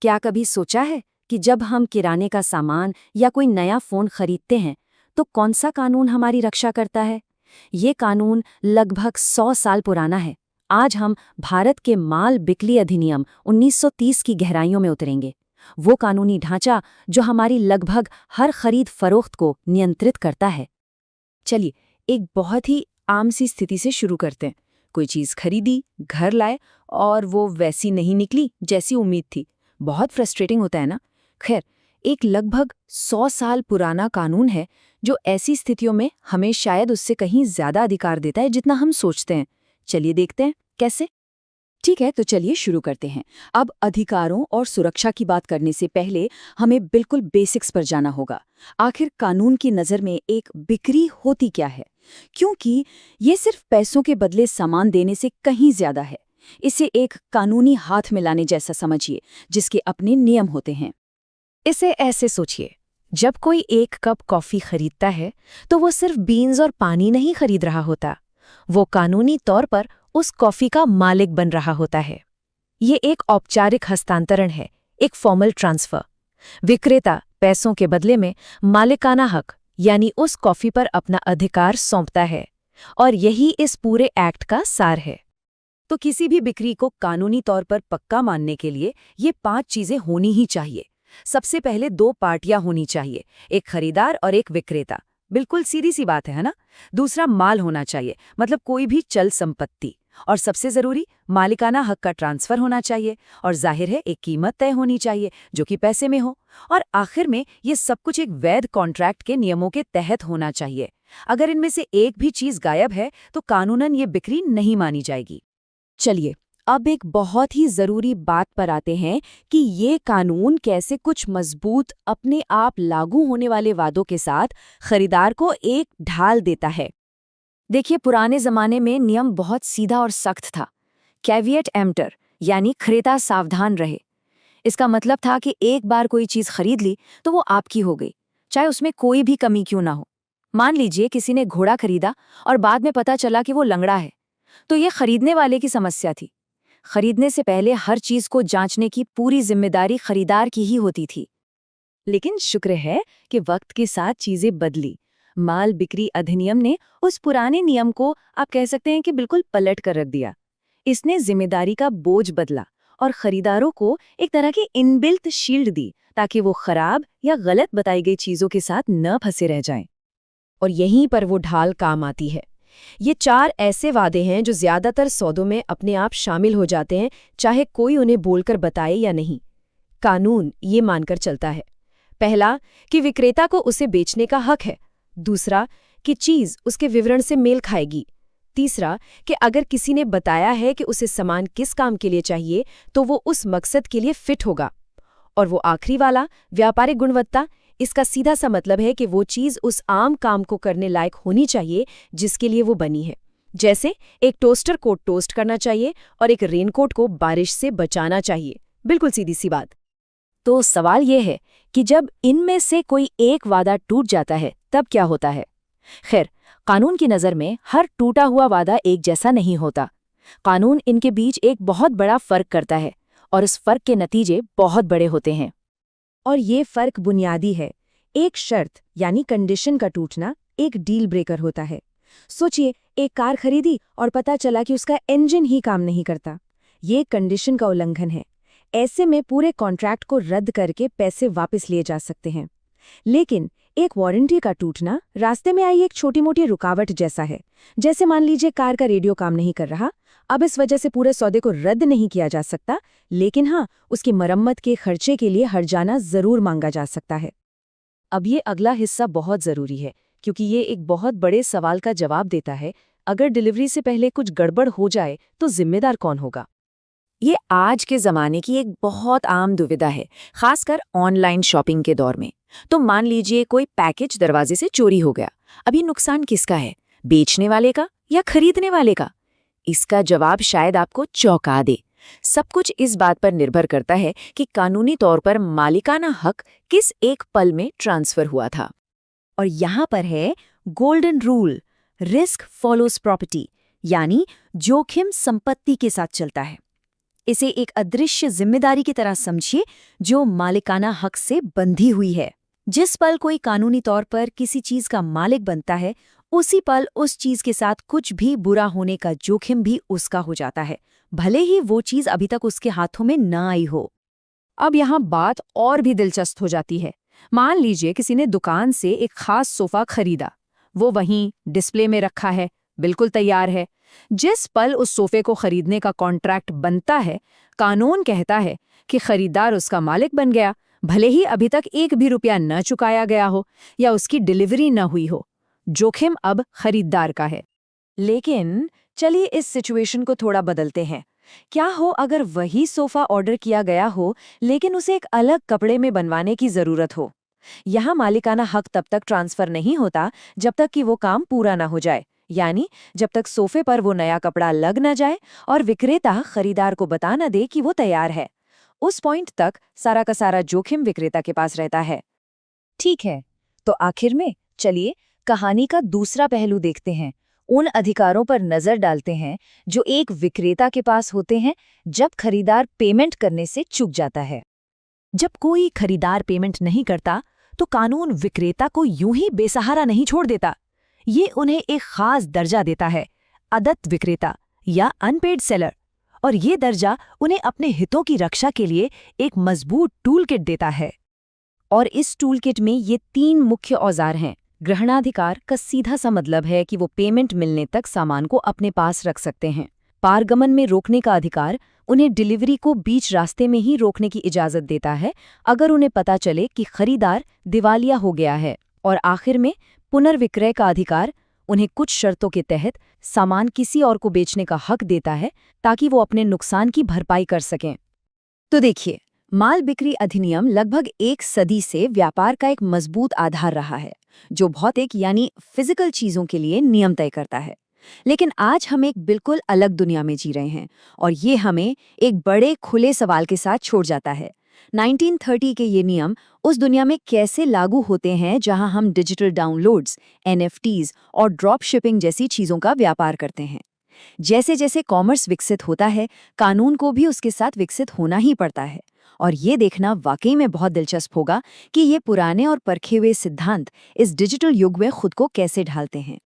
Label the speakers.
Speaker 1: क्या कभी सोचा है कि जब हम किराने का सामान या कोई नया फोन खरीदते हैं तो कौन सा कानून हमारी रक्षा करता है? ये कानून लगभग 100 साल पुराना है। आज हम भारत के माल बिक्री अधिनियम 1930 की गहराइयों में उतरेंगे। वो कानूनी ढांचा जो हमारी लगभग हर खरीद फरोख्त को नियंत्रित करता है।
Speaker 2: चलिए, एक बहुत ही आम सी स्थिति से शुरू करते हैं। कोई चीज़ खरीदी, घर लाए और वो वैसी नहीं निकली जैसी उम्मीद थी। बहुत फ्रस्ट्रेटिंग होता है ना? खैर, एक लगभग 100 साल पुराना कानून है जो ऐसी स्थितियों में हमें शायद उससे कहीं ज़्यादा अधिकार देता है जितना हम सोचते हैं। चलिए देखते हैं कैसे।
Speaker 1: ठीक है, तो चलिए शुरू करते हैं। अब अधिकारों और सुरक्षा की बात करने से पहले हमें बिल्कुल बेसिक्स पर जाना होगा। आखिर कानून की नज़र में एक बिक्री होती क्या है? क्योंकि ये सिर्फ पैसों के बदले सामान देने से कहीं ज्यादा है। इसे एक कानूनी हाथ मिलाने जैसा समझिए, जिसके अपने नियम होते हैं।
Speaker 2: इसे ऐसे सोचिए, जब कोई एक कप कॉफ़ी खरीदता है तो वो सिर्फ बीन्स और पानी नहीं खरीद रहा होता, वो कानूनी तौर पर उस कॉफ़ी का मालिक बन रहा होता है। ये एक औपचारिक हस्तांतरण है, एक फॉर्मल ट्रांसफर। विक्रेता पैसों के बदले में मालिकाना हक यानी उस कॉफ़ी पर अपना अधिकार सौंपता है, और यही इस पूरे एक्ट का सार है।
Speaker 1: तो किसी भी बिक्री को कानूनी तौर पर पक्का मानने के लिए ये 5 चीजें होनी ही चाहिए। सबसे पहले 2 पार्टियां होनी चाहिए, एक खरीदार और एक विक्रेता। बिल्कुल सीधी सी बात है ना? दूसरा, माल होना चाहिए, मतलब कोई भी चल संपत्ति। और सबसे जरूरी, मालिकाना हक का ट्रांसफर होना चाहिए। और जाहिर है, एक कीमत तय होनी चाहिए जो कि पैसे में हो। और आखिर में ये सब कुछ एक वैध कॉन्ट्रैक्ट के नियमों के तहत होना चाहिए। अगर इनमें से एक भी चीज गायब है तो कानूनन ये बिक्री नहीं मानी जाएगी।
Speaker 2: चलिए, अब एक बहुत ही जरूरी बात पर आते हैं कि ये कानून कैसे कुछ मजबूत, अपने आप लागू होने वाले वादों के साथ खरीदार को एक ढाल देता है।
Speaker 1: देखिए, पुराने जमाने में नियम बहुत सीधा और सख्त था। कैविएट एम्प्टर यानी क्रेता सावधान रहे। इसका मतलब था कि एक बार कोई चीज खरीद ली तो वो आपकी हो गई, चाहे उसमें कोई भी कमी क्यों ना हो। मान लीजिए किसी ने घोड़ा खरीदा और बाद में पता चला कि वो लंगड़ा है, तो ये खरीदने वाले की समस्या थी। खरीदने से पहले हर चीज को जांचने की पूरी जिम्मेदारी खरीदार की ही होती थी।
Speaker 2: लेकिन शुक्र है कि वक्त के साथ चीजें बदली। माल बिक्री अधिनियम ने उस पुराने नियम को, आप कह सकते हैं कि बिल्कुल पलट कर रख दिया। इसने जिम्मेदारी का बोझ बदला और खरीदारों को एक तरह की इनबिल्ट शील्ड दी, ताकि वो खराब या गलत बताई गई चीजों के साथ न फंसे रह जाएं। और यहीं पर वो ढाल काम आती है। ये 4 ऐसे वादे हैं जो ज्यादातर सौदों में अपने आप शामिल हो जाते हैं, चाहे कोई उन्हें बोलकर बताए या नहीं। कानून ये मानकर चलता है, पहला, कि विक्रेता को उसे बेचने का हक है। दूसरा, कि चीज उसके विवरण से मेल खाएगी। तीसरा, कि अगर किसी ने बताया है कि उसे सामान किस काम के लिए चाहिए तो वो उस मकसद के लिए फिट होगा। और वो आखिरी वाला, व्यापारिक गुणवत्ता। इसका सीधा सा मतलब है कि वो चीज उस आम काम को करने लायक होनी चाहिए जिसके लिए वो बनी है। जैसे एक टोस्टर को टोस्ट करना चाहिए और एक रेनकोट को बारिश से बचाना चाहिए। बिल्कुल सीधी सी बात।
Speaker 1: तो सवाल ये है कि जब इनमें से कोई एक वादा टूट जाता है तब क्या होता है? खैर, कानून की नज़र में हर टूटा हुआ वादा एक जैसा नहीं होता। कानून इनके बीच एक बहुत बड़ा फर्क करता है और इस फर्क के नतीजे बहुत बड़े होते हैं।
Speaker 2: और ये फर्क बुनियादी है। एक शर्त यानी कंडीशन का टूटना एक डील ब्रेकर होता है। सोचिए, एक कार खरीदी और पता चला कि उसका इंजन ही काम नहीं करता। ये कंडीशन का उल्लंघन है। ऐसे में पूरे कॉन्ट्रैक्ट को रद्द करके पैसे वापस लिए जा सकते हैं। लेकिन एक वारंटी का टूटना रास्ते में आई एक छोटी मोटी रुकावट जैसा है। जैसे मान लीजिए कार का रेडियो काम नहीं कर रहा, अब इस वजह से पूरे सौदे को रद्द नहीं किया जा सकता, लेकिन हाँ, उसकी मरम्मत के खर्चे के लिए हर्जाना जरूर मांगा जा सकता है।
Speaker 1: अब ये अगला हिस्सा बहुत ज़रूरी है, क्योंकि ये एक बहुत बड़े सवाल का जवाब देता है। अगर डिलीवरी से पहले कुछ गड़बड़ हो जाए तो जिम्मेदार कौन होगा? ये आज के ज़माने की एक बहुत आम दुविधा है, खासकर ऑनलाइन शॉपिंग के दौर में। तो मान लीजिए कोई पैकेज दरवाजे से चोरी हो गया। अभी नुकसान किसका है, बेचने वाले का या खरीदने वाले का? इसका जवाब शायद आपको चौंका दे। सब कुछ इस बात पर निर्भर करता है कि कानूनी तौर पर मालिकाना हक किस एक पल में ट्रांसफर हुआ था। और यहाँ पर है golden rule, risk follows property, यानी जोखिम संपत्ति के साथ चलता है।
Speaker 2: इसे एक अदृश्य जिम्मेदारी की तरह समझिए जो मालिकाना हक से बंधी हुई है। जिस पल कोई कानूनी तौर पर किसी चीज का मालिक बनता है, उसी पल उस चीज के साथ कुछ भी बुरा होने का जोखिम भी उसका हो जाता है, भले ही वो चीज अभी तक उसके हाथों में ना आई हो।
Speaker 1: अब यहाँ बात और भी दिलचस्प हो जाती है। मान लीजिए किसी ने दुकान से एक खास सोफा खरीदा, वो वहीं डिस्प्ले में रखा है, बिल्कुल तैयार है। जिस पल उस सोफे को खरीदने का कॉन्ट्रैक्ट बनता है, कानून कहता है कि खरीदार उसका मालिक बन गया, भले ही अभी तक एक भी रुपया न चुकाया गया हो या उसकी डिलीवरी न हुई हो। जोखिम अब खरीदार का है। लेकिन चलिए इस सिचुएशन को थोड़ा बदलते हैं। क्या हो अगर वही सोफा ऑर्डर किया गया हो, लेकिन उसे एक अलग कपड़े में बनवाने की जरूरत हो? यहाँ मालिकाना हक तब तक ट्रांसफर नहीं होता जब तक कि वो काम पूरा ना हो जाए, यानी जब तक सोफे पर वो नया कपड़ा लग न जाए और विक्रेता खरीदार को बता न दे कि वो तैयार है। उस पॉइंट तक सारा का सारा जोखिम विक्रेता के पास रहता है।
Speaker 2: ठीक है, तो आखिर में चलिए कहानी का दूसरा पहलू देखते हैं। उन अधिकारों पर नजर डालते हैं जो एक विक्रेता के पास होते हैं जब खरीदार पेमेंट करने से चूक जाता है। जब कोई खरीदार पेमेंट नहीं करता, तो कानून विक्रेता को यूं ही बेसहारा नहीं छोड़ देता। ये उन्हें एक खास दर्जा देता है, अदत्त विक्रेता या अनपेड सेलर। और ये दर्जा उन्हें अपने हितों की रक्षा के लिए एक मजबूत टूल किट देता है।
Speaker 1: और इस टूल किट में ये 3 मुख्य औजार हैं। ग्रहणाधिकार का सीधा सा मतलब है कि वो पेमेंट मिलने तक सामान को अपने पास रख सकते हैं। पारगमन में रोकने का अधिकार उन्हें डिलीवरी को बीच रास्ते में ही रोकने की इजाजत देता है, अगर उन्हें पता चले कि खरीदार दिवालिया हो गया है। और आखिर में पुनर्विक्रय का अधिकार उन्हें कुछ शर्तों के तहत सामान किसी और को बेचने का हक देता है, ताकि वो अपने नुकसान की भरपाई कर सकें।
Speaker 2: तो देखिए, माल बिक्री अधिनियम लगभग 1 सदी से व्यापार का एक मजबूत आधार रहा है, जो भौतिक यानी फिजिकल चीजों के लिए नियम तय करता है। लेकिन आज हम एक बिल्कुल अलग दुनिया में जी रहे हैं, और ये हमें एक बड़े खुले सवाल के साथ छोड़ जाता है। 1930 के ये नियम उस दुनिया में कैसे लागू होते हैं जहां हम डिजिटल डाउनलोड्स, NFTs और ड्रॉप शिपिंग जैसी चीजों का व्यापार करते हैं। जैसे जैसे कॉमर्स विकसित होता है, कानून को भी उसके साथ विकसित होना ही पड़ता है। और ये देखना वाकई में बहुत दिलचस्प होगा कि ये पुराने और परखे हुए सिद्धांत इस डिजिटल युग में खुद को कैसे ढालते हैं।